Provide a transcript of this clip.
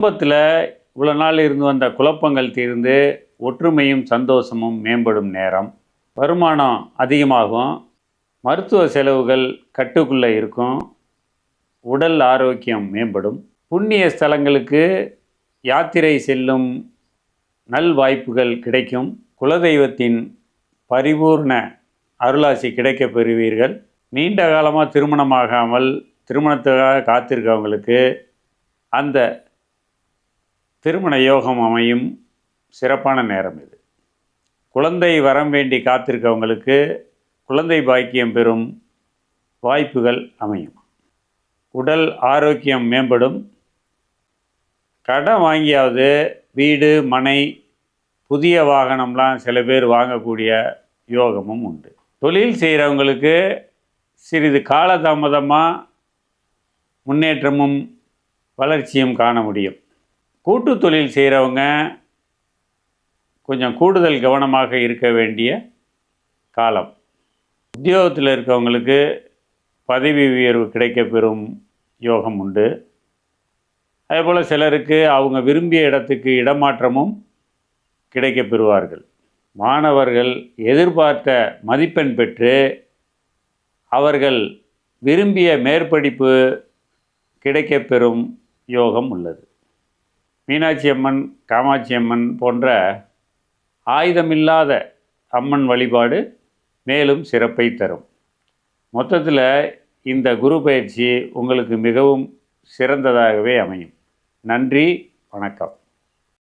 குடும்பத்தில் இவ்வளோ நாள் இருந்து வந்த குழப்பங்கள் தீர்ந்து ஒற்றுமையும் சந்தோஷமும் மேம்படும் நேரம். வருமானம் அதிகமாகும், மருத்துவ செலவுகள் கட்டுக்குள்ளே இருக்கும், உடல் ஆரோக்கியம் மேம்படும், புண்ணிய ஸ்தலங்களுக்கு யாத்திரை செல்லும் நல் வாய்ப்புகள் கிடைக்கும், குலதெய்வத்தின் பரிபூர்ண அருளாசி கிடைக்கப் பெறுவீர்கள். நீண்ட காலமாக திருமணமாகாமல் திருமணத்துக்காக காத்திருக்கவங்களுக்கு அந்த திருமண யோகம் அமையும் சிறப்பான நேரம் இது. குழந்தை வரம் வேண்டி காத்திருக்கவங்களுக்கு குழந்தை பாக்கியம் பெறும் வாய்ப்புகள் அமையும். உடல் ஆரோக்கியம் மேம்படும். கடன் வாங்கியாவது வீடு மனை புதிய வாகனம்லாம் சில பேர் வாங்கக்கூடிய யோகமும் உண்டு. தொழில் செய்கிறவங்களுக்கு சிறிது காலதாமதமாக முன்னேற்றமும் வளர்ச்சியும் காண முடியும். கூட்டு தொழில் செய்கிறவங்க கொஞ்சம் கூடுதல் கவனமாக இருக்க வேண்டிய காலம். உத்தியோகத்தில் இருக்கவங்களுக்கு பதவி உயர்வு கிடைக்கப்பெறும் யோகம் உண்டு. அதேபோல் சிலருக்கு அவங்க விரும்பிய இடத்துக்கு இடமாற்றமும் கிடைக்கப் பெறுவார்கள். மாணவர்கள் எதிர்பார்த்த மதிப்பெண் பெற்று அவர்கள் விரும்பிய மேற்படிப்பு கிடைக்கப்பெறும் யோகம் உள்ளது. மீனாட்சி அம்மன், காமாட்சி அம்மன் போன்ற ஆயுதமில்லாத அம்மன் வழிபாடு மேலும் சிறப்பை தரும். மொத்தத்தில் இந்த குரு பயிற்சி உங்களுக்கு மிகவும் சிறந்ததாகவே அமையும். நன்றி, வணக்கம்.